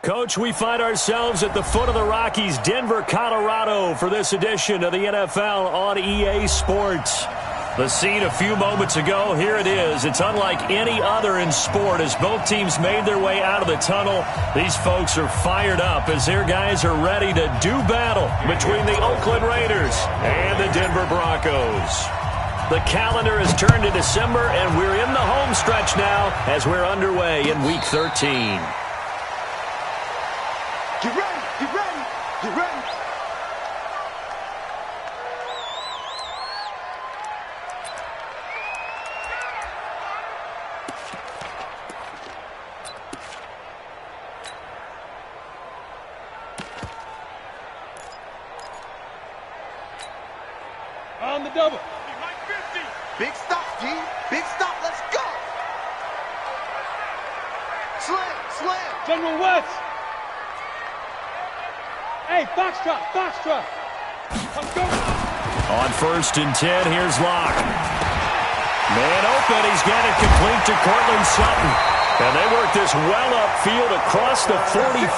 Coach, we find ourselves at the foot of the Rockies, Denver, Colorado, for this edition of the NFL on EA Sports. The scene a few moments ago, here it is. It's unlike any other in sport as both teams made their way out of the tunnel. These folks are fired up as their guys are ready to do battle between the Oakland Raiders and the Denver Broncos. The calendar has turned to December, and we're in the home stretch now as we're underway in Week 13. Get ready, get ready, get ready. On the double. Big stop, G. Big stop. Let's go. Slam, slam. General West. Hey, Foxtrot, Foxtrot. Let's go. On 1st and 10, here's Locke. Man open, he's got it complete to Cortland Sutton. And they work this well upfield across the 45.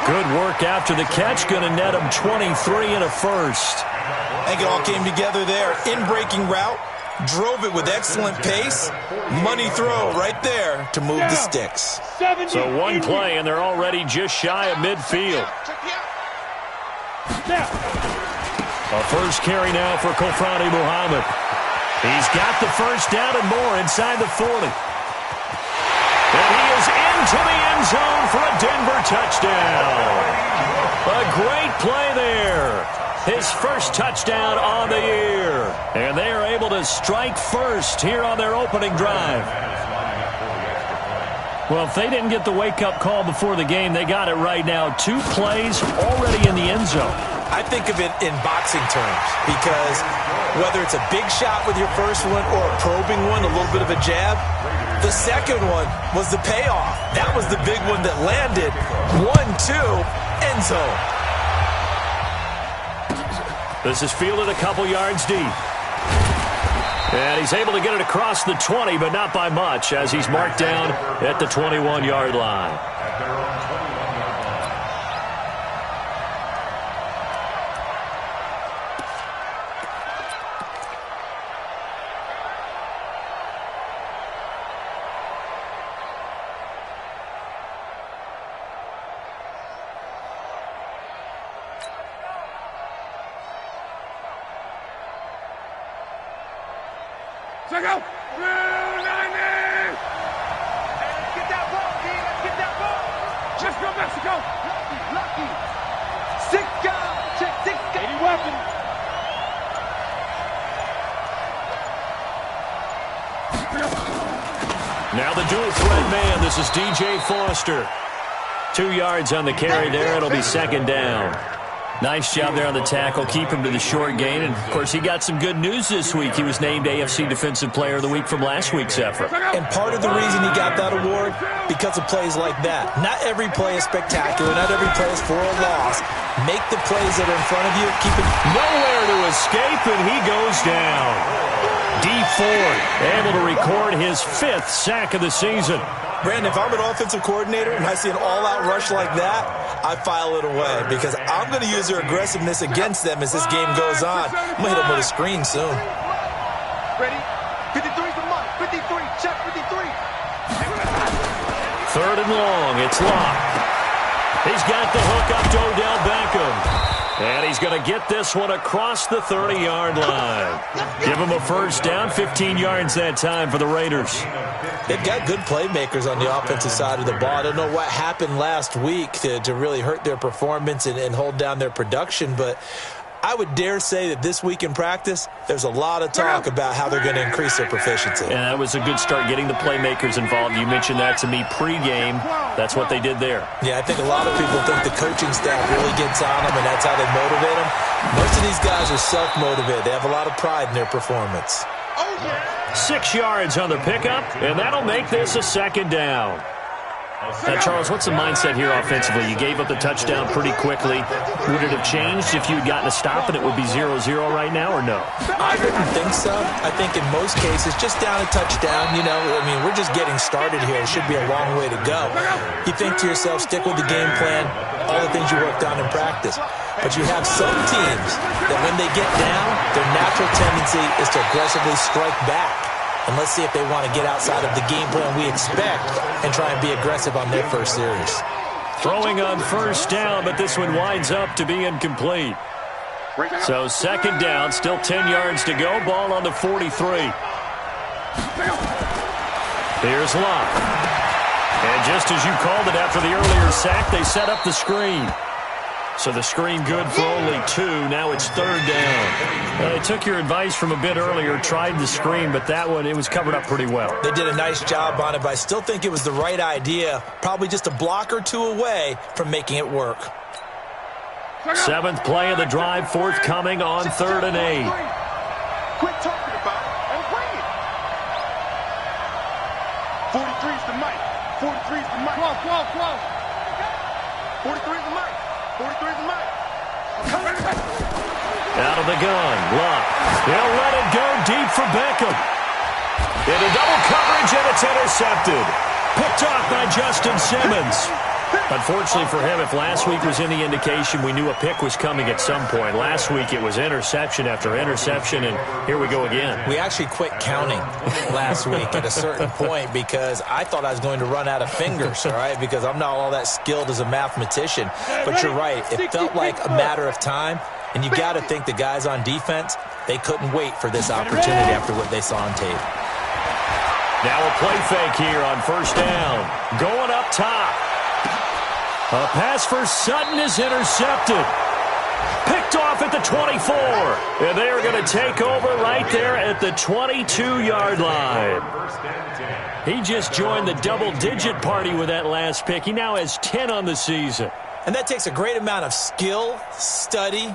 Good work after the catch, going to net him 23 and a first. I think it all came together there. In-breaking route, drove it with excellent pace. Money throw right there to move the sticks. So one play, and they're already just shy of midfield. A first carry now for Kofrani Muhammad. He's got the first down and more inside the 40. And he is into the end zone for a Denver touchdown. A great play there. His first touchdown on the year. And they are able to strike first here on their opening drive. Well, if they didn't get the wake-up call before the game, they got it right now. 2 plays already in the end zone. I think of it in boxing terms because whether it's a big shot with your first one or a probing one, a little bit of a jab, the second one was the payoff. That was the big one that landed. 1-2, end zone. This is fielded a couple yards deep. And he's able to get it across the 20, but not by much, as he's marked down at the 21-yard line. Check out. Let's get that ball, G. Let's get that ball. Let's go, Mexico. Lucky. Six guys. Check 6 guys. 80 weapons. Now the dual threat man. This is DJ Foster. 2 yards on the carry there. It'll be second down. Nice job there on the tackle. Keep him to the short gain. And, of course, he got some good news this week. He was named AFC Defensive Player of the Week from last week's effort. And part of the reason he got that award, because of plays like that. Not every play is spectacular. Not every play is for a loss. Make the plays that are in front of you. Keep it nowhere to escape, and he goes down. Dee Ford able to record his 5th sack of the season. Brandon, if I'm an offensive coordinator and I see an all-out rush like that, I file it away because I'm going to use their aggressiveness against them as this game goes on. I'm going to hit them with a screen soon. Ready? 53 for Mike. 53. Check 53. 3rd and long. It's Locke. He's got the hook up to Odell Beckham. And he's going to get this one across the 30-yard line. Give him a first down, 15 yards that time for the Raiders. They've got good playmakers on the offensive side of the ball. I don't know what happened last week to really hurt their performance and hold down their production, but I would dare say that this week in practice, there's a lot of talk about how they're going to increase their proficiency. And that was a good start, getting the playmakers involved. You mentioned that to me pregame. That's what they did there. Yeah, I think a lot of people think the coaching staff really gets on them, and that's how they motivate them. Most of these guys are self-motivated. They have a lot of pride in their performance. 6 yards on the pickup, and that'll make this a second down. Now, Charles, what's the mindset here offensively? You gave up the touchdown pretty quickly. Would it have changed if you had gotten a stop and it would be 0-0 right now, or no? I didn't think so. I think in most cases, just down a touchdown, we're just getting started here. It should be a long way to go. You think to yourself, stick with the game plan, all the things you worked on in practice. But you have some teams that when they get down, their natural tendency is to aggressively strike back. And let's see if they want to get outside of the game plan we expect and try and be aggressive on their first series. Throwing on first down, but this one winds up to be incomplete. So second down, still 10 yards to go. Ball on the 43. Here's Locke. And just as you called it after the earlier sack, they set up the screen. So the screen good for only 2. Now it's third down. They took your advice from a bit earlier, tried the screen, but that one, it was covered up pretty well. They did a nice job on it, but I still think it was the right idea. Probably just a block or two away from making it work. 7th play of the drive, forthcoming on 3rd and 8. Quit talking about it and bring it. 43's the mic. 43's the mic. Close. 43's the mic. 43's the mic. Out of the gun, Luck. He'll let it go deep for Beckham. Into double coverage, and it's intercepted. Picked off by Justin Simmons. Unfortunately for him, if last week was any indication, we knew a pick was coming at some point. Last week it was interception after interception, and here we go again. We actually quit counting last week at a certain point because I thought I was going to run out of fingers, all right, because I'm not all that skilled as a mathematician. But you're right. It felt like a matter of time, and you got to think the guys on defense, they couldn't wait for this opportunity after what they saw on tape. Now a play fake here on first down. Going up top. A pass for Sutton is intercepted. Picked off at the 24. And they are going to take over right there at the 22-yard line. He just joined the double-digit party with that last pick. He now has 10 on the season. And that takes a great amount of skill, study,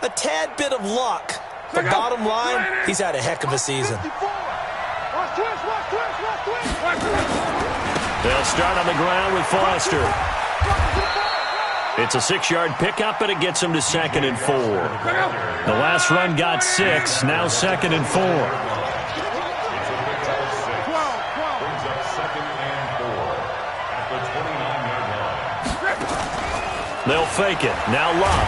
a tad bit of luck. But bottom line, he's had a heck of a season. They'll start on the ground with Foster. It's a 6-yard pickup, and it gets him to 2nd and 4. The last run got 6, now 2nd and 4. They'll fake it. Now Luck.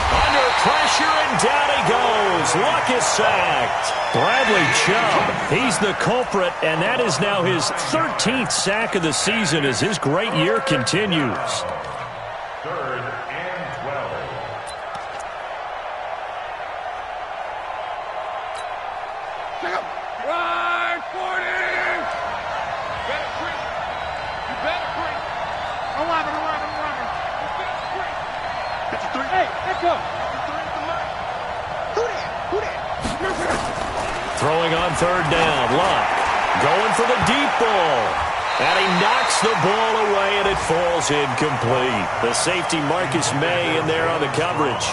Under pressure, and down he goes. Luck is sacked. Bradley Chubb, he's the culprit, and that is now his 13th sack of the season as his great year continues. 3rd and 12. Right, 40! Better quick. You better quick. I'm running. 53. Hey, let's go. 53's the mic. Who that? Throwing on 3rd down. Luck going for the deep ball. And he knocks the ball away, and it falls incomplete. The safety, Marcus May, in there on the coverage.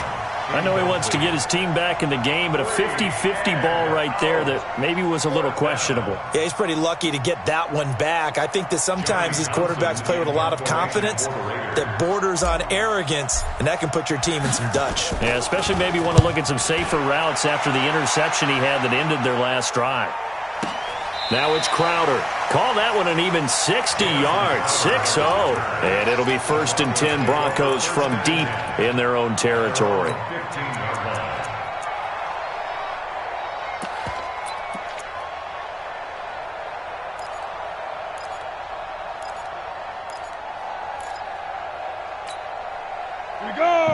I know he wants to get his team back in the game, but a 50-50 ball right there that maybe was a little questionable. Yeah, he's pretty lucky to get that one back. I think that sometimes these quarterbacks play with a lot of confidence that borders on arrogance, and that can put your team in some Dutch. Yeah, especially maybe want to look at some safer routes after the interception he had that ended their last drive. Now it's Crowder. Call that one an even 60 yards, 6-0. And it'll be 1st and 10 Broncos from deep in their own territory.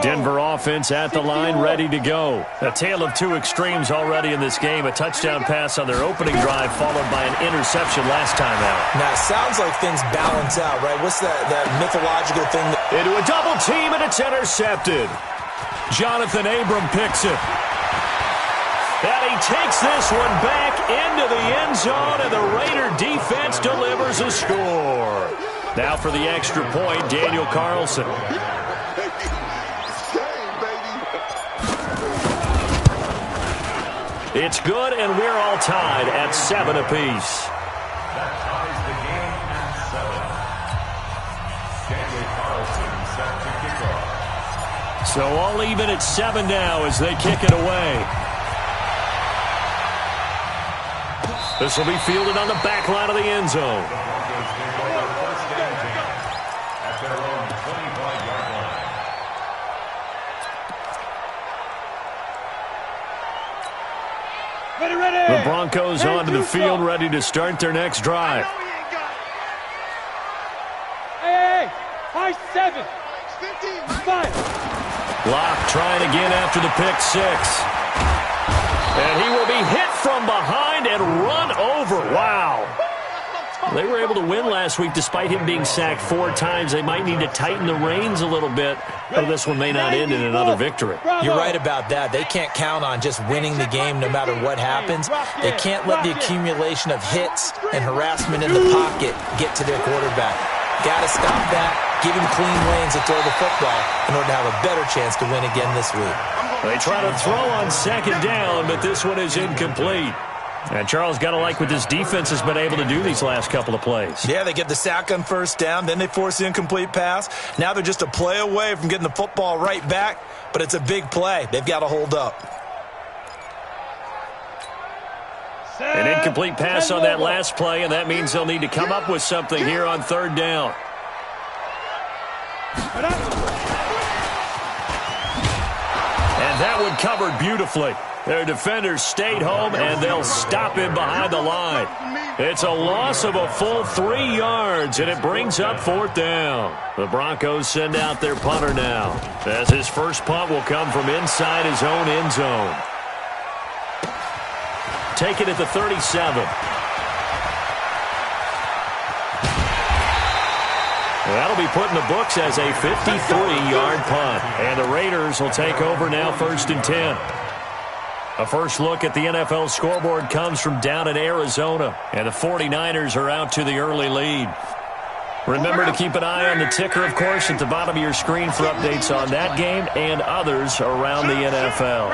Denver offense at the line, ready to go. A tale of two extremes already in this game. A touchdown pass on their opening drive, followed by an interception last time out. Now, it sounds like things balance out, right? What's that mythological thing? Into a double team, and it's intercepted. Jonathan Abram picks it. And he takes this one back into the end zone, and the Raider defense delivers a score. Now for the extra point, Daniel Carlson. It's good, and we're all tied at 7 apiece. That ties the game at 7. So all even at 7 now as they kick it away. This will be fielded on the back line of the end zone. At their own 25-yard line. Ready. The Broncos onto the field, ready to start their next drive. Hey, high 7. 5. Locke trying again after the pick 6. And he will be hit from behind and run over. Wow. They were able to win last week despite him being sacked 4 times. They might need to tighten the reins a little bit, or this one may not end in another victory. You're right about that. They can't count on just winning the game no matter what happens. They can't let the accumulation of hits and harassment in the pocket get to their quarterback. Got to stop that, give him clean lanes to throw the football in order to have a better chance to win again this week. They try to throw on second down, but this one is incomplete. And Charles, got to like what this defense has been able to do these last couple of plays. Yeah, they get the sack on first down, then they force the incomplete pass. Now they're just a play away from getting the football right back, but it's a big play. They've got to hold up. An incomplete pass on that last play, and that means they'll need to come up with something here on third down. And that one covered beautifully. Their defenders stayed home, and they'll stop him behind the line. It's a loss of a full 3 yards, and it brings up fourth down. The Broncos send out their punter now, as his first punt will come from inside his own end zone. Take it at the 37. That'll be put in the books as a 53-yard punt. And the Raiders will take over now, 1st and 10. A first look at the NFL scoreboard comes from down in Arizona, and the 49ers are out to the early lead. Remember to keep an eye on the ticker, of course, at the bottom of your screen for updates on that game and others around the NFL.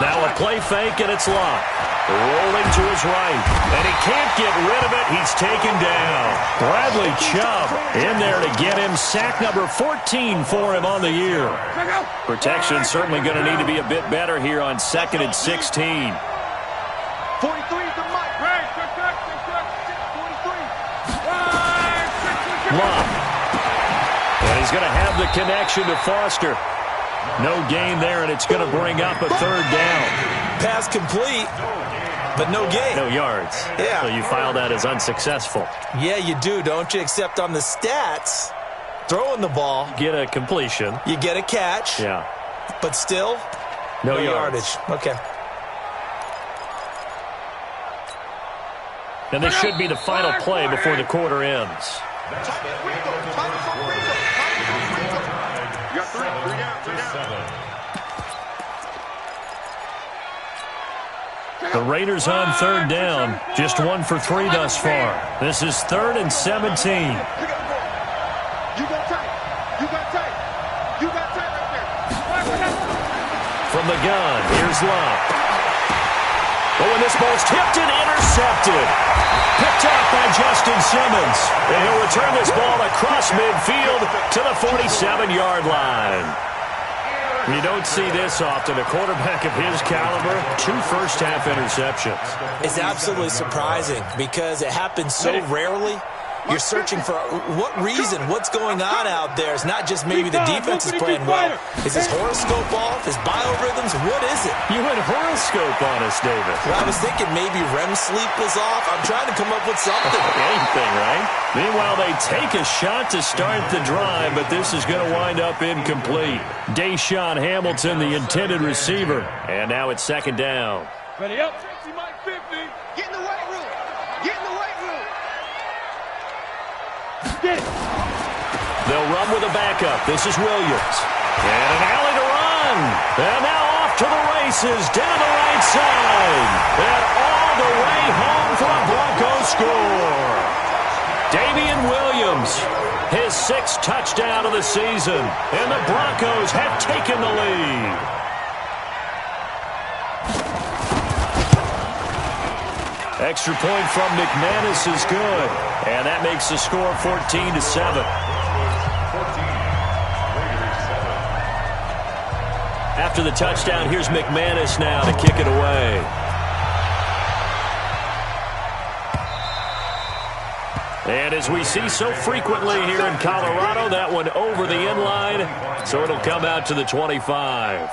Now a play fake, and it's Locke. Rolling to his right, and he can't get rid of it. He's taken down. Bradley Chubb in there to get him. Sack number 14 for him on the year. Protection certainly going to need to be a bit better here on 2nd and 16. 43 to Mike. 43. Locke. And he's going to have the connection to Foster. No gain there, and it's going to bring up a third down. Pass complete, but no gain. No yards. Yeah. So you file that as unsuccessful. Yeah, you do, don't you? Except on the stats, throwing the ball, Get a completion. you get a catch, Yeah. but still, No yardage. Okay. And this should be the final play before the quarter ends. The Raiders on third down. Just 1 for 3 thus far. This is 3rd and 17. You got tight. You got tight. You got tight right there. From the gun, here's Locke. Oh, and this ball's tipped and intercepted. Picked up by Justin Simmons. And he'll return this ball across midfield to the 47-yard line. You don't see this often. A quarterback of his caliber, 2 first-half interceptions. It's absolutely surprising because it happens so rarely. You're searching for what reason, what's going on out there. It's not just maybe the defense is playing well. Is his horoscope off? His biorhythms? What is it? You went horoscope on us, David. Well, I was thinking maybe REM sleep was off. I'm trying to come up with something. Anything, right? Meanwhile, they take a shot to start the drive, but this is going to wind up incomplete. Deshaun Hamilton, the intended receiver. And now it's 2nd down. Ready up. Get in the weight room. Get in the weight room. Get it. They'll run with a backup. This is Williams. And an alley to run. And now off to the races down the right side. And all the way home for a Broncos score. Damian Williams, his 6th touchdown of the season. And the Broncos have taken the lead. Extra point from McManus is good. And that makes the score 14-7. After the touchdown, here's McManus now to kick it away. And as we see so frequently here in Colorado, that one over the end line, so it'll come out to the 25.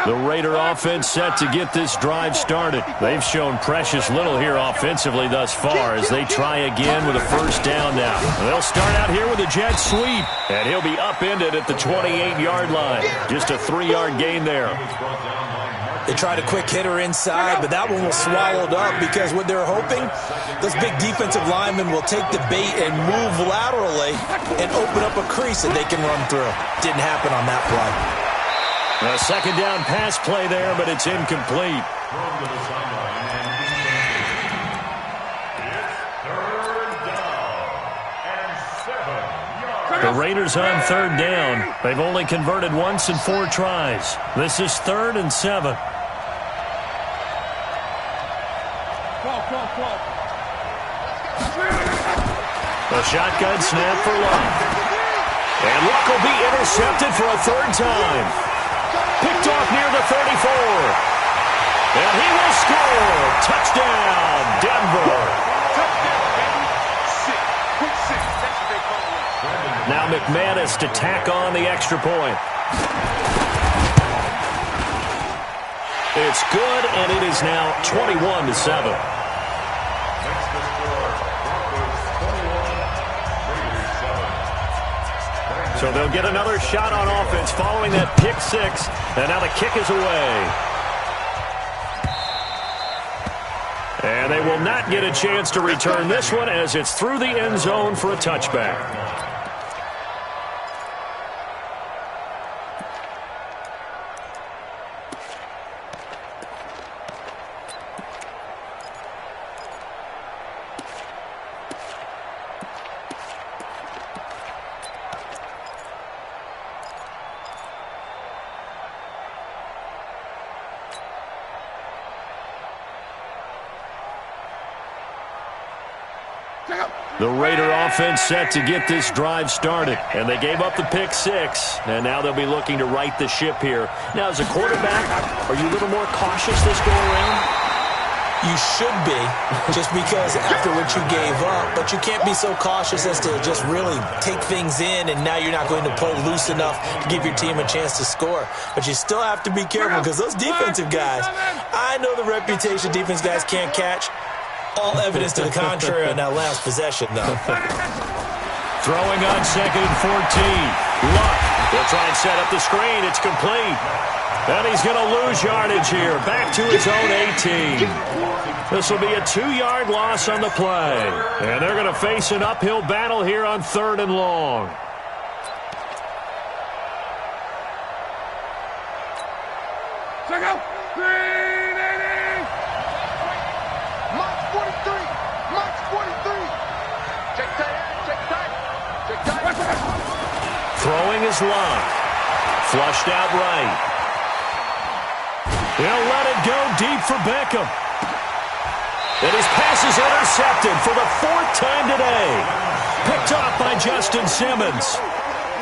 The Raider offense set to get this drive started. They've shown precious little here offensively thus far as they try again with a first down now. They'll start out here with a jet sweep, and he'll be upended at the 28-yard line. Just a 3-yard gain there. They tried a quick hitter inside, but that one was swallowed up because what they're hoping, those big defensive linemen will take the bait and move laterally and open up a crease that they can run through. Didn't happen on that play. A second down pass play there, but it's incomplete. The Raiders on third down. They've only converted once in 4 tries. This is 3rd and 7. The shotgun snap for Luck. And Luck will be intercepted for a 3rd time. Picked off near the 34. And he will score. Touchdown, Denver. Now McManus to tack on the extra point. It's good, and it is now 21-7. So they'll get another shot on offense following that pick 6. And now the kick is away. And they will not get a chance to return this one as it's through the end zone for a touchback. The Raider offense set to get this drive started, and they gave up the pick 6, and now they'll be looking to right the ship here. Now, as a quarterback, are you a little more cautious this go around? You should be, just because after what you gave up, but you can't be so cautious as to just really take things in, and now you're not going to play loose enough to give your team a chance to score. But you still have to be careful because those defensive guys, I know the reputation defense guys can't catch. All evidence to the contrary on that last possession, though. Throwing on 2nd and 14. Luck will try and set up the screen. It's complete. And he's going to lose yardage here. Back to his own 18. This will be a 2-yard loss on the play. And they're going to face an uphill battle here on 3rd and long. Check out. Throwing is Luck. Flushed out right. He'll let it go deep for Beckham. And his pass is intercepted for the 4th time today. Picked off by Justin Simmons.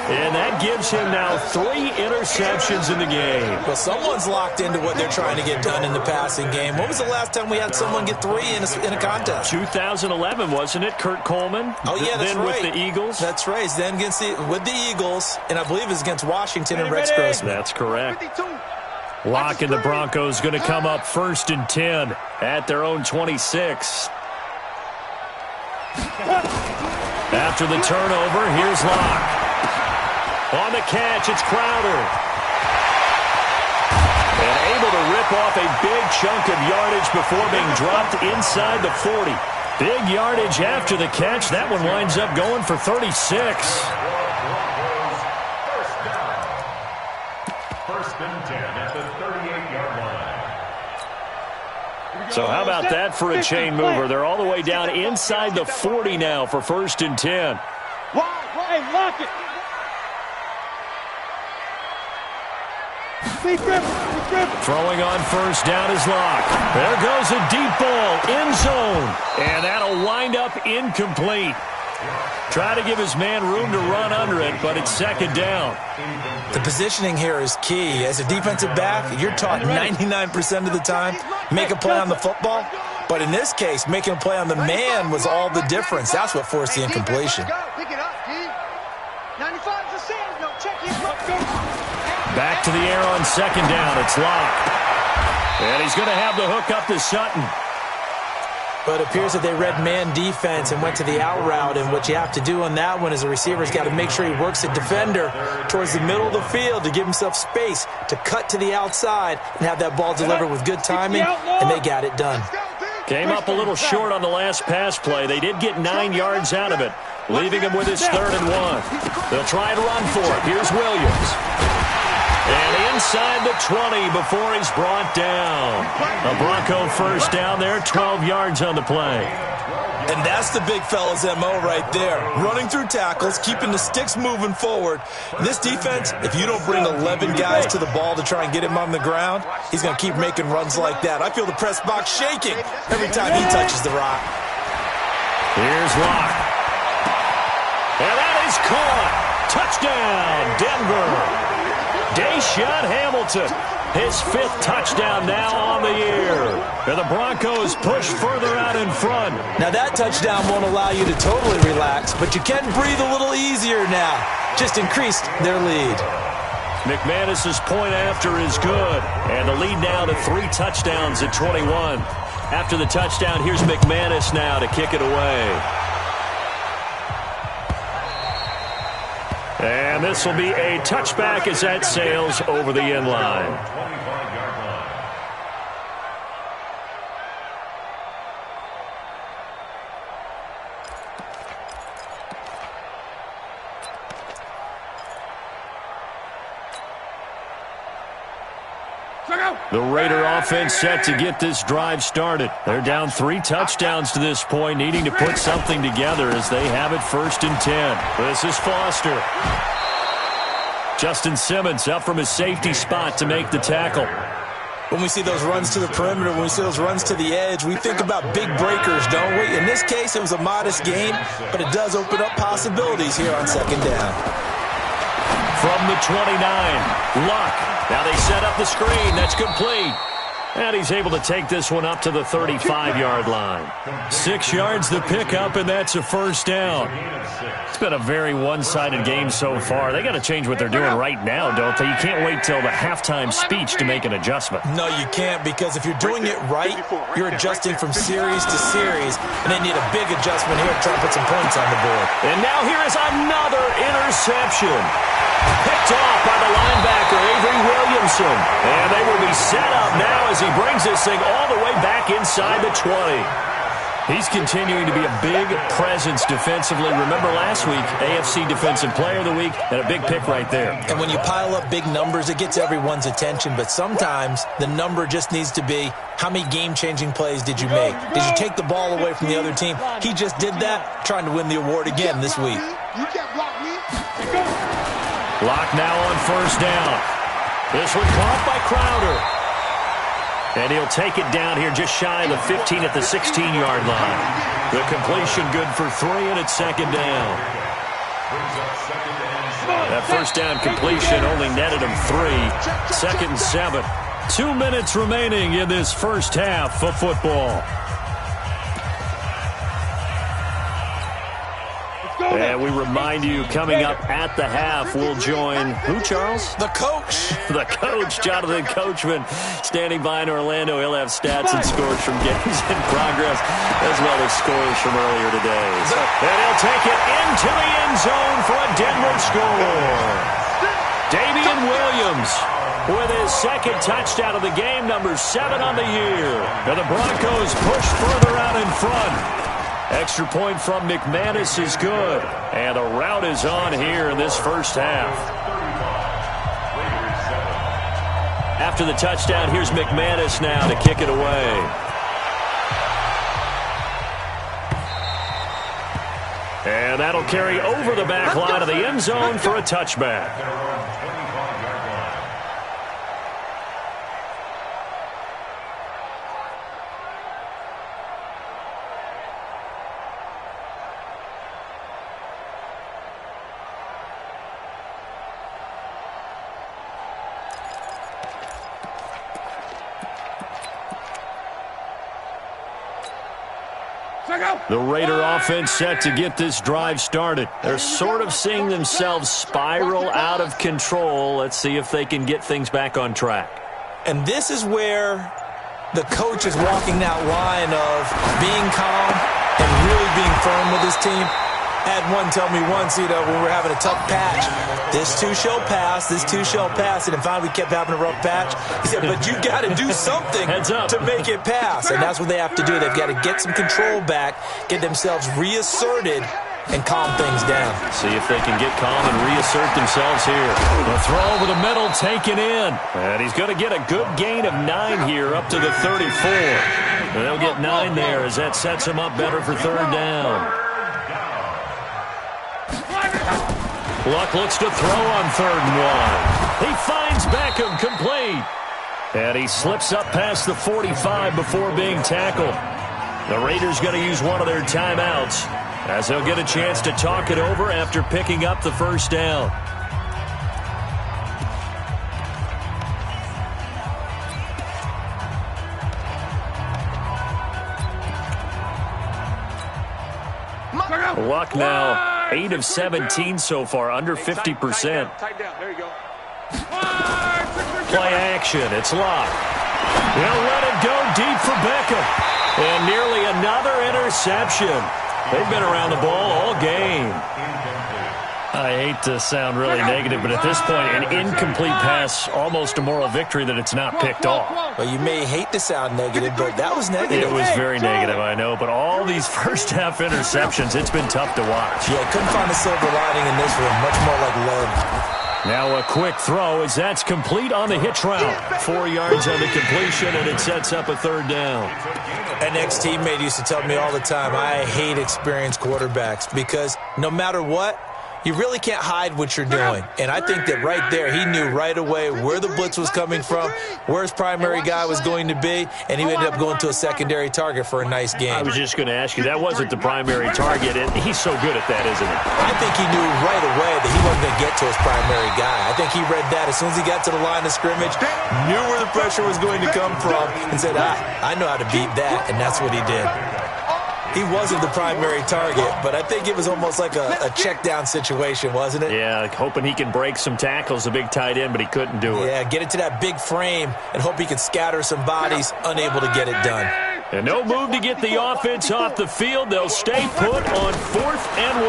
And that gives him now 3 interceptions in the game. Well, someone's locked into what they're trying to get done in the passing game. When was the last time we had someone get 3 in a contest? 2011, wasn't it? Kurt Coleman? Oh, yeah, that's then right. With the Eagles? That's right. Then with the Eagles, and I believe it's against Washington and Rex Grossman. That's correct. Locke and the Broncos going to come up 1st and 10 at their own 26. After the turnover, here's Locke. On the catch, it's Crowder. And able to rip off a big chunk of yardage before being dropped inside the 40. Big yardage after the catch. That one winds up going for 36. First and 10 at the 38-yard line. So how about that for a chain mover? They're all the way down inside the 40 now for 1st and 10. Hey, lock it. Throwing on 1st down is Locke. There goes a deep ball, end zone. And that'll wind up incomplete. Try to give his man room to run under it, but it's 2nd down. The positioning here is key. As a defensive back, you're taught 99% of the time, make a play on the football. But in this case, making a play on the man was all the difference. That's what forced the incompletion. Back to the air on 2nd down. It's Locke. And he's going to have the hook up to Sutton. But it appears that they read man defense and went to the out route, and what you have to do on that one is a receiver's got to make sure he works a defender towards the middle of the field to give himself space to cut to the outside and have that ball delivered with good timing, and they got it done. Came up a little short on the last pass play. They did get 9 yards out of it, leaving him with his 3rd and 1. They'll try and run for it. Here's Williams. And inside the 20 before he's brought down. A Bronco 1st down there, 12 yards on the play. And that's the big fella's MO right there. Running through tackles, keeping the sticks moving forward. This defense, if you don't bring 11 guys to the ball to try and get him on the ground, he's going to keep making runs like that. I feel the press box shaking every time he touches the rock. Here's Locke. And that is caught. Touchdown, Denver. Deshaun Hamilton, his 5th touchdown now on the year. And the Broncos push further out in front. Now that touchdown won't allow you to totally relax, but you can breathe a little easier now. Just increased their lead. McManus's point after is good. And the lead now to 3 touchdowns at 21. After the touchdown, here's McManus now to kick it away. And this will be a touchback as that sails over the end line. The Raider offense set to get this drive started. They're down 3 touchdowns to this point, needing to put something together as they have it 1st and 10. This is Foster. Justin Simmons up from his safety spot to make the tackle. When we see those runs to the perimeter, when we see those runs to the edge, we think about big breakers, don't we? In this case, it was a modest game, but it does open up possibilities here on 2nd down. From the 29, Luck. Now they set up the screen. That's complete. And he's able to take this one up to the 35-yard line. 6 yards the pickup, and that's a 1st down. It's been a very one-sided game so far. They got to change what they're doing right now, don't they? You can't wait till the halftime speech to make an adjustment. No, you can't, because if you're doing it right, you're adjusting from series to series, and they need a big adjustment here to try and put some points on the board. And now here is another interception. Picked off by the linebacker, Avery Williamson. And they will be set up now as he brings this thing all the way back inside the 20. He's continuing to be a big presence defensively. Remember last week, AFC Defensive Player of the Week, and a big pick right there. And when you pile up big numbers, it gets everyone's attention. But sometimes the number just needs to be, how many game-changing plays did you make? Did you take the ball away from the other team? He just did that, trying to win the award again this week. Lock now on 1st down. This one caught by Crowder. And he'll take it down here just shy of the 15 at the 16-yard line. The completion good for 3, and it's 2nd down. That 1st down completion only netted him 3. 2nd and 7. 2 minutes remaining in this first half of football. And we remind you, coming up at the half, we'll join who, Charles? The coach. The coach, Jonathan Coachman, standing by in Orlando. He'll have stats and scores from games in progress, as well as scores from earlier today. And he'll take it into the end zone for a Denver score. Damian Williams with his 2nd touchdown of the game, number 7 on the year. And the Broncos push further out in front. Extra point from McManus is good. And the route is on here in this first half. After the touchdown, here's McManus now to kick it away. And that'll carry over the back line of the end zone for a touchback. The Raider offense set to get this drive started. They're sort of seeing themselves spiral out of control. Let's see if they can get things back on track. And this is where the coach is walking that line of being calm and really being firm with his team. I had one tell me once, when we were having a tough patch, this too shall pass, this too shall pass. And finally we kept having a rough patch. He said, but you got to do something to make it pass. And that's what they have to do. They've got to get some control back, get themselves reasserted, and calm things down. See if they can get calm and reassert themselves here. The throw over the middle taken in. And he's going to get a good gain of 9 here up to the 34. And they'll get 9 there as that sets him up better for third down. Luck looks to throw on 3rd and 1. He finds Beckham complete. And he slips up past the 45 before being tackled. The Raiders going to use one of their timeouts as they'll get a chance to talk it over after picking up the first down. Luck now 8 of 17 so far, under 50%. Tight down. There you go. Play action. It's Luck. They'll let it go deep for Beckham. And nearly another interception. They've been around the ball all game. I hate to sound really negative, but at this point, an incomplete pass, almost a moral victory that it's not picked off. Well, you may hate to sound negative, but that was negative. It was very negative, I know, but all these first-half interceptions, it's been tough to watch. Yeah, couldn't find a silver lining in this one. Much more like lead. Now a quick throw as that's complete on the hitch route. 4 yards on the completion, and it sets up a 3rd down. An ex-teammate used to tell me all the time, I hate experienced quarterbacks because no matter what, you really can't hide what you're doing. And I think that right there, he knew right away where the blitz was coming from, where his primary guy was going to be, and he ended up going to a secondary target for a nice game. I was just going to ask you, that wasn't the primary target, and he's so good at that, isn't he? I think he knew right away that he wasn't going to get to his primary guy. I think he read that as soon as he got to the line of scrimmage, knew where the pressure was going to come from, and said, I know how to beat that, and that's what he did. He wasn't the primary target, but I think it was almost like a check-down situation, wasn't it? Yeah, like hoping he can break some tackles, a big tight end, but he couldn't do it. Yeah, get it to that big frame and hope he could scatter some bodies, unable to get it done. And no move to get the offense off the field. They'll stay put on 4th and 1.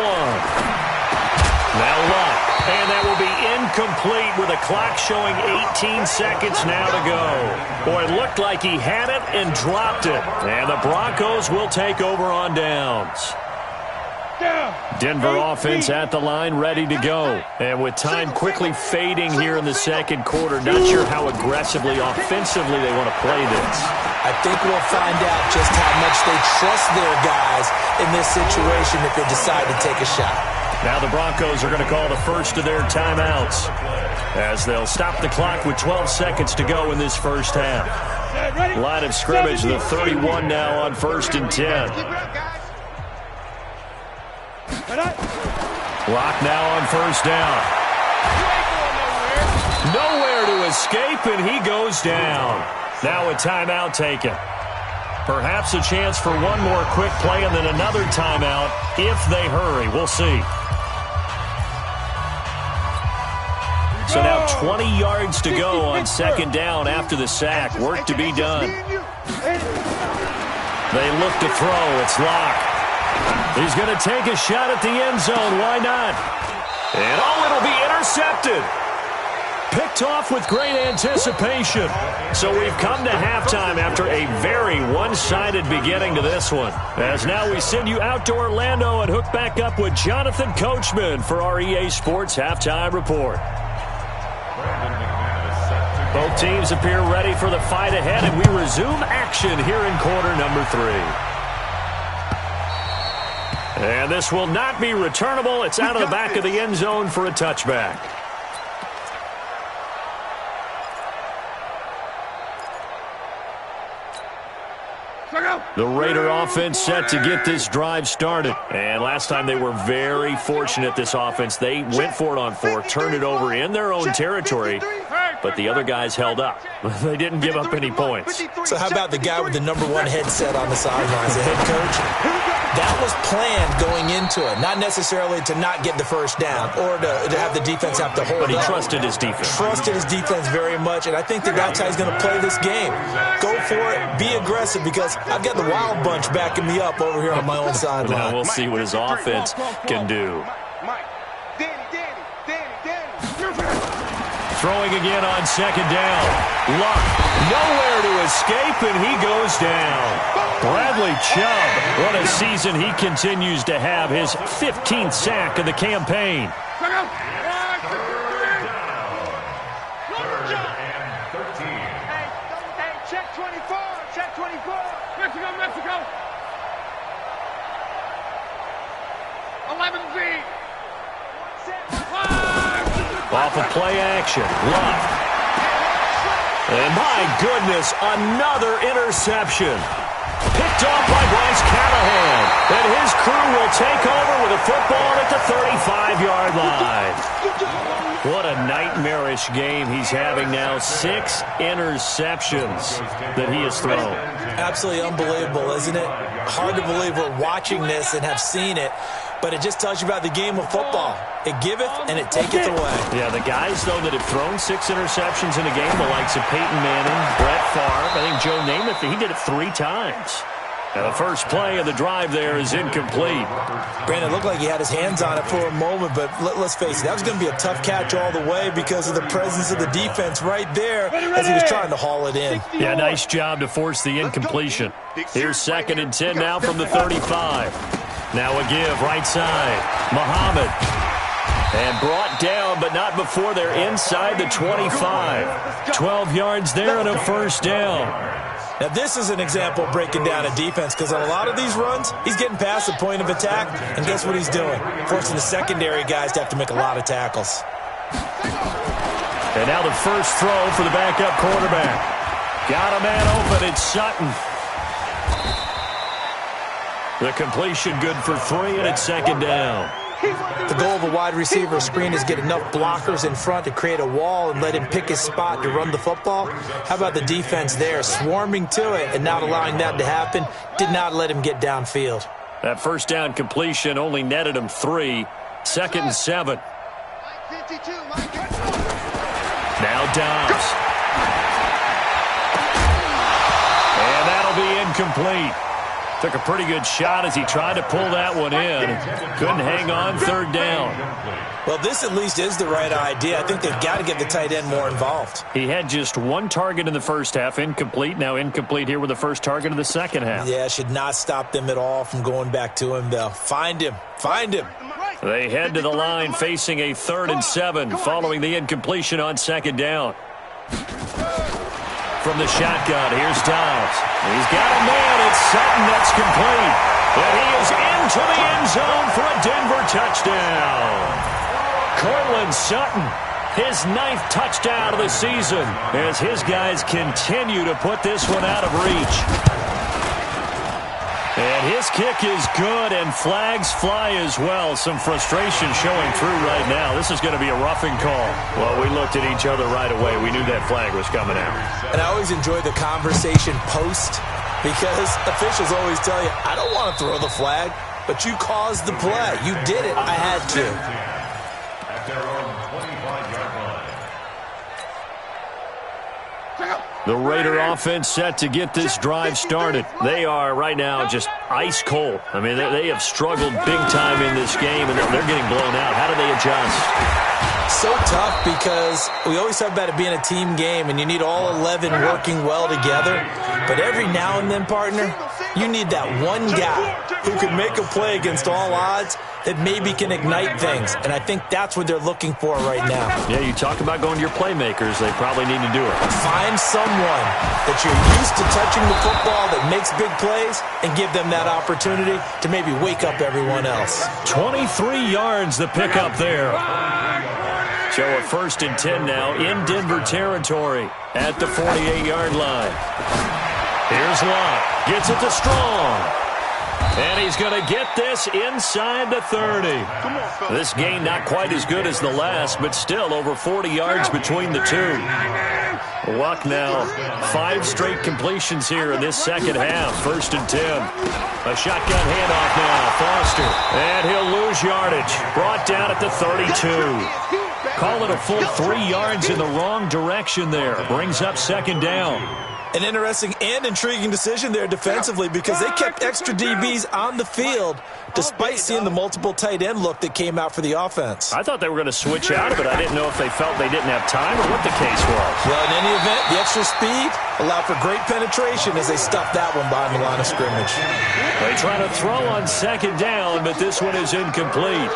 Now Luck, and that will be incomplete with a clock showing 18 seconds now to go. Boy, it looked like he had it and dropped it. And the Broncos will take over on downs. Denver offense at the line, ready to go. And with time quickly fading here in the second quarter, not sure how aggressively, offensively they want to play this. I think we'll find out just how much they trust their guys in this situation if they decide to take a shot. Now the Broncos are going to call the first of their timeouts as they'll stop the clock with 12 seconds to go in this first half. Line of scrimmage, the 31 now on 1st and 10. Clock now on 1st down. Nowhere to escape, and he goes down. Now a timeout taken. Perhaps a chance for one more quick play and then another timeout if they hurry. We'll see. So now 20 yards to go on 2nd down after the sack. Work to be done. They look to throw. It's Luck. He's going to take a shot at the end zone. Why not? And it'll be intercepted. Picked off with great anticipation. So we've come to halftime after a very one-sided beginning to this one. As now we send you out to Orlando and hook back up with Jonathan Coachman for our EA Sports Halftime Report. Both teams appear ready for the fight ahead, and we resume action here in quarter number 3. And this will not be returnable. It's out of the back of the end zone for a touchback. The Raider offense set to get this drive started. And last time they were very fortunate, this offense. They went for it on 4, turned it over in their own territory, but the other guys held up. They didn't give up any points. So how about the guy with the #1 headset on the sidelines, the head coach? That was planned going into it, not necessarily to not get the first down or to have the defense have to hold But he up. trusted his defense. Trusted his defense very much, and I think that's how he's going to play this game. Go for it, be aggressive, because I've got the Wild Bunch backing me up over here on my own sideline. Now we'll see what his offense can do. Throwing again on second down. Luck, nowhere to escape, and he goes down. Bradley Chubb, what a season he continues to have. His 15th sack of the campaign. Third and 13. Hey, check 24, check 24. Mexico. 11Z. Off of play action. Luck. And my goodness, another interception. Picked off by Bryce Callahan. And his crew will take over with a football at the 35-yard line. What a nightmarish game he's having now. 6 interceptions that he has thrown. Absolutely unbelievable, isn't it? Hard to believe we're watching this and have seen it, but it just tells you about the game of football. It giveth and it taketh away. Yeah, the guys, though, that have thrown 6 interceptions in a game, the likes of Peyton Manning, Brett Favre, I think Joe Namath, he did it 3 times. Now, the first play of the drive there is incomplete. Brandon, it looked like he had his hands on it for a moment, but let's face it, that was going to be a tough catch all the way because of the presence of the defense right there as he was trying to haul it in. Yeah, nice job to force the incompletion. Here's 2nd and 10 now from the 35. Now a give, right side. Muhammad. And brought down, but not before they're inside the 25. 12 yards there and a first down. Now, this is an example of breaking down a defense because on a lot of these runs, he's getting past the point of attack, and guess what he's doing? Forcing the secondary guys to have to make a lot of tackles. And now the first throw for the backup quarterback. Got a man open, it's Sutton. The completion good for 3, and it's 2nd down. The goal of a wide receiver screen is get enough blockers in front to create a wall and let him pick his spot to run the football. How about the defense there, swarming to it and not allowing that to happen? Did not let him get downfield. That first down completion only netted him 3. 2nd and 7. Now Dobbs. And that'll be incomplete. Took a pretty good shot as he tried to pull that one in. Couldn't hang on, 3rd down. Well, this at least is the right idea. I think they've got to get the tight end more involved. He had just 1 target in the first half, incomplete. Now incomplete here with the first target of the second half. Yeah, should not stop them at all from going back to him, though. Find him. Find him. They head to the line facing a 3rd and 7 following the incompletion on 2nd down. From the shotgun, here's Dobbs. He's got a man. It's Sutton. That's complete. And he is into the end zone for a Denver touchdown. Cortland Sutton, his 9th touchdown of the season as his guys continue to put this one out of reach. And his kick is good, and flags fly as well. Some frustration showing through right now. This is going to be a roughing call. Well, we looked at each other right away. We knew that flag was coming out. And I always enjoy the conversation post because officials always tell you, I don't want to throw the flag, but you caused the play. You did it. I had to. At their own 25-yard line. The Raider offense set to get this drive started. They are right now just ice cold. I mean, they have struggled big time in this game, and they're getting blown out. How do they adjust? So tough because we always talk about it being a team game, and you need all 11 working well together. But every now and then, partner, You need that one guy who can make a play against all odds that maybe can ignite things, and I think that's what they're looking for right now. Yeah, you talk about going to your playmakers. They probably need to do it. Find someone that you're used to touching the football that makes big plays and give them that opportunity to maybe wake up everyone else. 23 yards the pickup there. So a 1st and 10 now in Denver territory at the 48-yard line. Here's Locke. Gets it to Strong. And he's going to get this inside the 30. This gain not quite as good as the last, but still over 40 yards between the two. Luck now, 5 straight completions here in this second half. 1st and 10. A shotgun handoff now. Foster. And he'll lose yardage. Brought down at the 32. Call it a full 3 yards in the wrong direction there. Brings up 2nd down. An interesting and intriguing decision there defensively because they kept extra DBs on the field despite seeing the multiple tight end look that came out for the offense. I thought they were going to switch out of it. I didn't know if they felt they didn't have time or what the case was. Well, in any event, the extra speed allowed for great penetration as they stuffed that one behind the line of scrimmage. They try to throw on 2nd down, but this one is incomplete.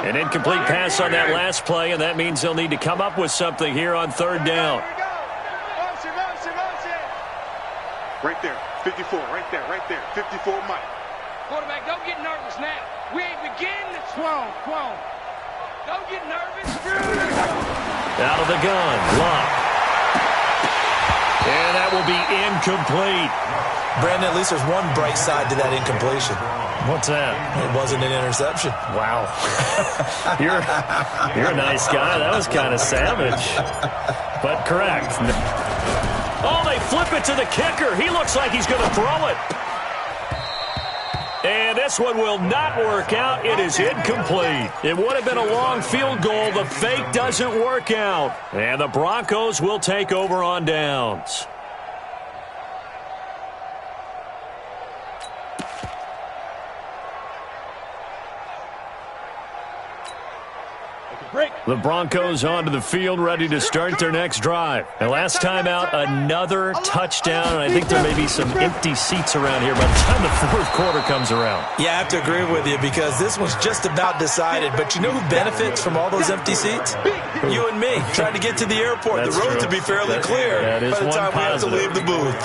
An incomplete pass on that last play, and that means they'll need to come up with something here on 3rd down. Right there, 54, right there, 54 Mike. Quarterback, don't get nervous now. We ain't beginning. Slow. Don't get nervous. Out of the gun, Locke. And that will be incomplete. Brandon, at least there's one bright side to that incompletion. What's that? It wasn't an interception. Wow. You're a nice guy. That was kind of savage. But correct. Oh, they flip it to the kicker. He looks like he's going to throw it. And this one will not work out. It is incomplete. It would have been a long field goal. The fake doesn't work out. And the Broncos will take over on downs. The Broncos onto the field, ready to start their next drive. And last time out, another touchdown. And I think there may be some empty seats around here by the time the 4th quarter comes around. Yeah, I have to agree with you because this one's just about decided. But you know who benefits from all those empty seats? You and me, trying to get to the airport. That's the road true. to be fairly clear by the time we have to leave the booth.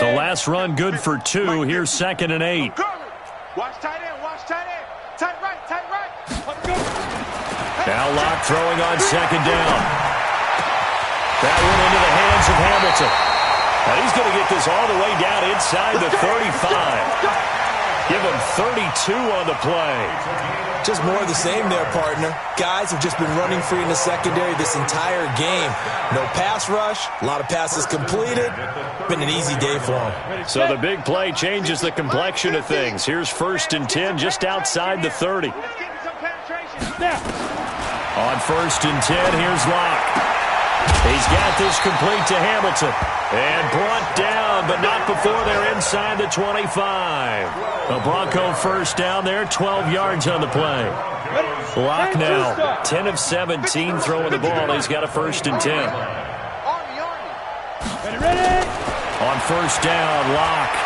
The last run good for 2. Here's 2nd and 8. Watch tight end, tight right. Now Locke throwing on 2nd down. That went into the hands of Hamilton. And he's going to get this all the way down inside the 35. Give him 32 on the play. Just more of the same there, partner. Guys have just been running free in the secondary this entire game. No pass rush, a lot of passes completed. Been an easy day for them. So the big play changes the complexion of things. Here's 1st and 10 just outside the 30. On 1st and 10, here's Locke. He's got this complete to Hamilton. And brought down, but not before they're inside the 25. A Bronco 1st down there, 12 yards on the play. Locke now, 10 of 17 throwing the ball. He's got a 1st and 10. Ready? On 1st down, Locke.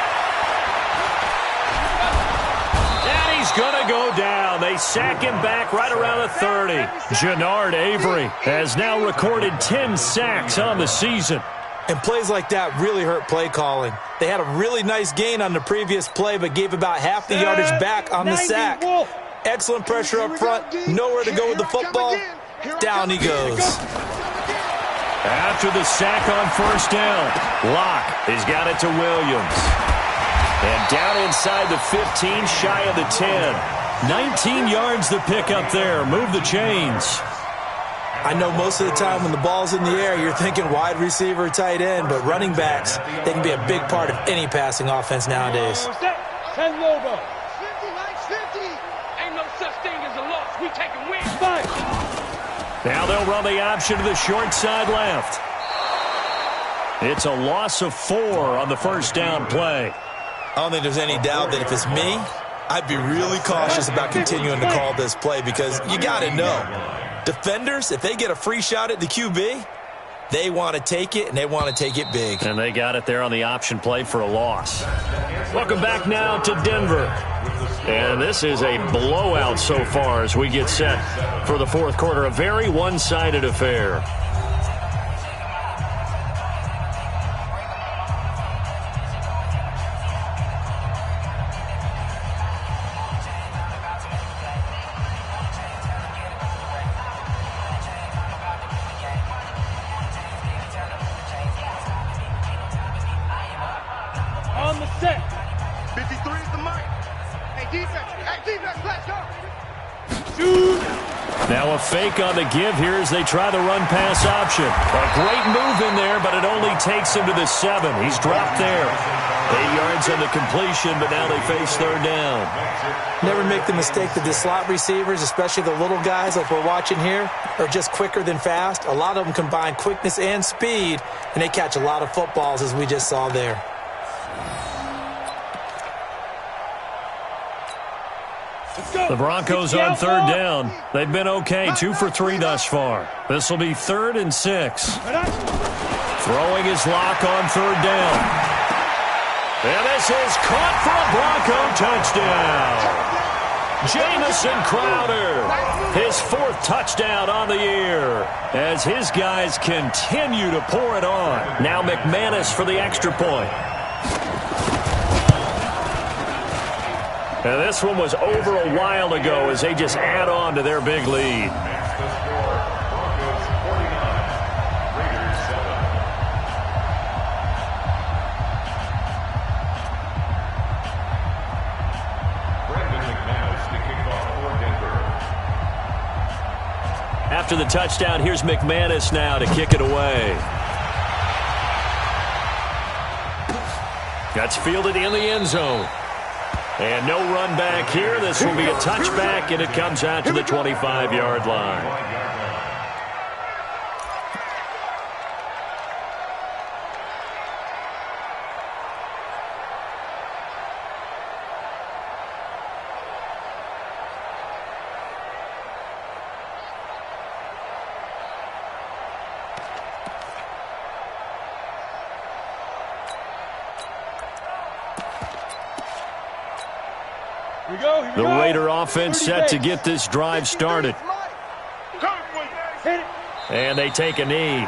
And he's going to go down. They sack him back right around the 30. Jannard Avery has now recorded 10 sacks on the season. And plays like that really hurt play calling. They had a really nice gain on the previous play, but gave about half the yardage back on the sack. Excellent pressure up front. Nowhere to go with the football. Down he goes. After the sack on 1st down, Locke has got it to Williams. And down inside the 15, shy of the 10. 19 yards the pick up there. Move the chains. I know most of the time when the ball's in the air, you're thinking wide receiver, tight end, but running backs, they can be a big part of any passing offense nowadays. 10 Lobo. 50. Ain't no such thing as a loss. We take and win. 5. Now they'll run the option to the short side left. It's a loss of 4 on the 1st down play. I don't think there's any doubt that if it's me, I'd be really cautious about continuing to call this play because you got to know. Defenders, if they get a free shot at the QB, They want to take it, and they want to take it big. And they got it there on the option play for a loss. Welcome back now to Denver. And this is a blowout so far as we get set for the fourth quarter. A very one-sided affair. On the set. 53 is the mark. Hey, defense, let's go. Shoot. Now a fake on the give here as they try the run-pass option. A great move in there, but it only takes him to the 7. He's dropped there. 8 yards on the completion, but now they face third down. Never make the mistake that the slot receivers, especially the little guys like we're watching here, are just quicker than fast. A lot of them combine quickness and speed, and they catch a lot of footballs as we just saw there. The Broncos on third down. They've been okay, 2 for 3 thus far. This will be 3rd and 6. Throwing his lock on third down. And this is caught for a Bronco touchdown. Jamison Crowder, his 4th touchdown on the year, as his guys continue to pour it on. Now McManus for the extra point. And this one was over a while ago as they just add on to their big lead. After the touchdown, here's McManus now to kick it away. That's fielded in the end zone. And no run back here. This will be a touchback, and it comes out to the 25-yard line. The Raider offense set to get this drive started. And they take a knee.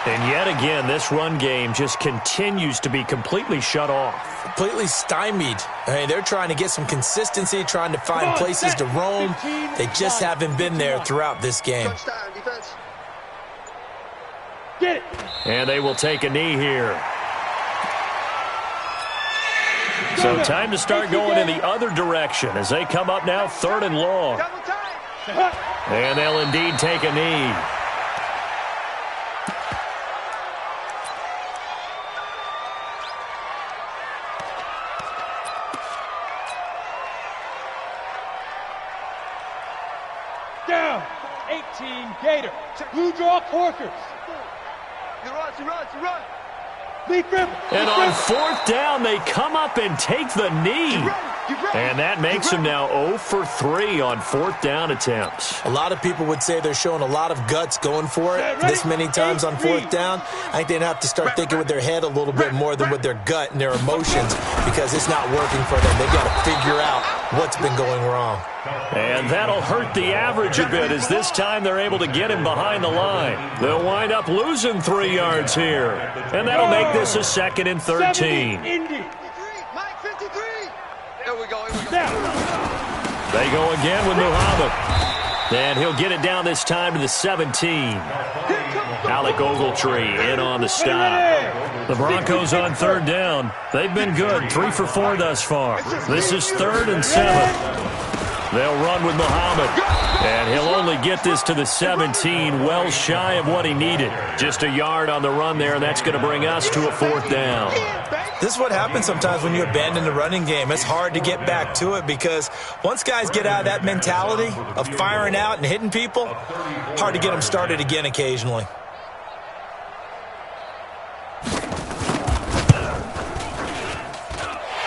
And yet again, this run game just continues to be completely shut off. Completely stymied. I mean, they're trying to get some consistency, trying to find places to roam. They just haven't been there throughout this game. Get it. And they will take a knee here. So time to start going in the other direction as they come up now 3rd and long. And they'll indeed take a knee. Down. 18 Gator. Blue draw Corkers. You run. And on 4th down, they come up and take the knee. And that makes them now 0 for 3 on 4th down attempts. A lot of people would say they're showing a lot of guts going for it this many times on 4th down. I think they'd have to start thinking with their head a little bit more than with their gut and their emotions because it's not working for them. They've got to figure out what's been going wrong. And that'll hurt the average a bit as this time they're able to get him behind the line. They'll wind up losing 3 yards here. And that'll make this a 2nd and 13. Mike, 53. Here we go. They go again with Muhammad. And he'll get it down this time to the 17. Alec Ogletree in on the stop. The Broncos on 3rd down. They've been good, 3 for 4 thus far. This is 3rd and 7. They'll run with Muhammad. And he'll only get this to the 17, well shy of what he needed. Just a yard on the run there, and that's going to bring us to a 4th down. This is what happens sometimes when you abandon the running game. It's hard to get back to it because once guys get out of that mentality of firing out and hitting people, hard to get them started again occasionally.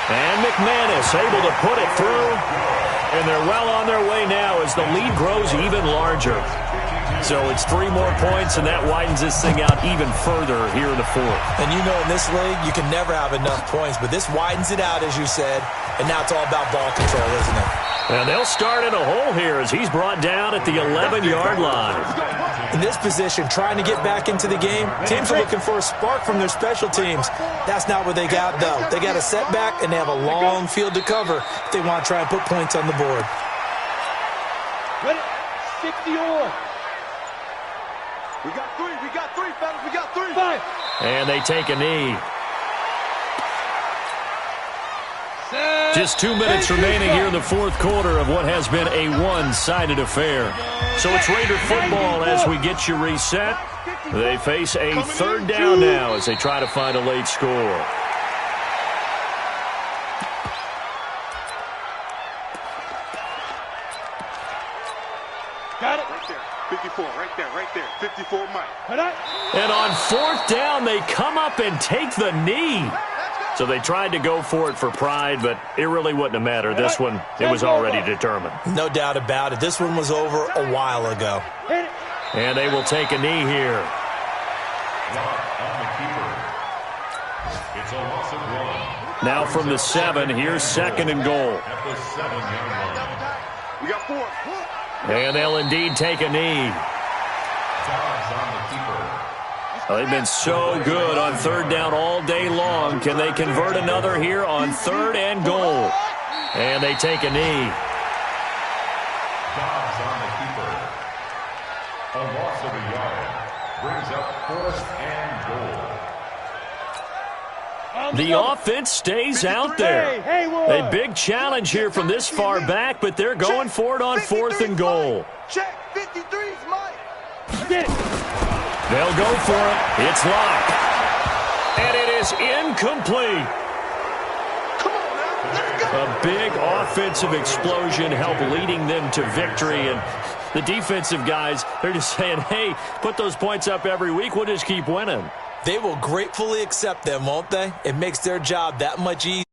And McManus able to put it through. And they're well on their way now as the lead grows even larger. So it's 3 more points, and that widens this thing out even further here in the fourth. And you know in this league, you can never have enough points, but this widens it out, as you said, and now it's all about ball control, isn't it? And they'll start in a hole here as he's brought down at the 11-yard line. In this position, trying to get back into the game, teams are looking for a spark from their special teams. That's not what they got, though. They got a setback, and they have a long field to cover if they want to try and put points on the board. Ready? 60 on. We got three, fellas. We got three. 5. And they take a knee. Just 2 minutes remaining here in the fourth quarter of what has been a one-sided affair. So it's Raider football as we get you reset. They face a 3rd down now as they try to find a late score. Got it. Right there. 54, right there. 54 Mike. And on 4th down, they come up and take the knee. So they tried to go for it for pride, but it really wouldn't have mattered. This one, it was already determined. No doubt about it. This one was over a while ago. And they will take a knee here. It's a loss of 1. Now from the 7, here's 2nd and goal. At the 7-yard line. We got 4. And they'll indeed take a knee. Dobbs on the keeper. Well, they've been so good on 3rd down all day long. Can they convert another here on 3rd and goal? And they take a knee. Dobbs on the keeper. A loss of a yard. Brings up 4th and goal. The offense stays out there. A big challenge here from this far back, but they're going for it on 4th and goal. Check. 53's Mike. They'll go for it. It's locked. And it is incomplete. Come on now. Let's go. A big offensive explosion helped leading them to victory. And the defensive guys, they're just saying, hey, put those points up every week. We'll just keep winning. They will gratefully accept them, won't they? It makes their job that much easier.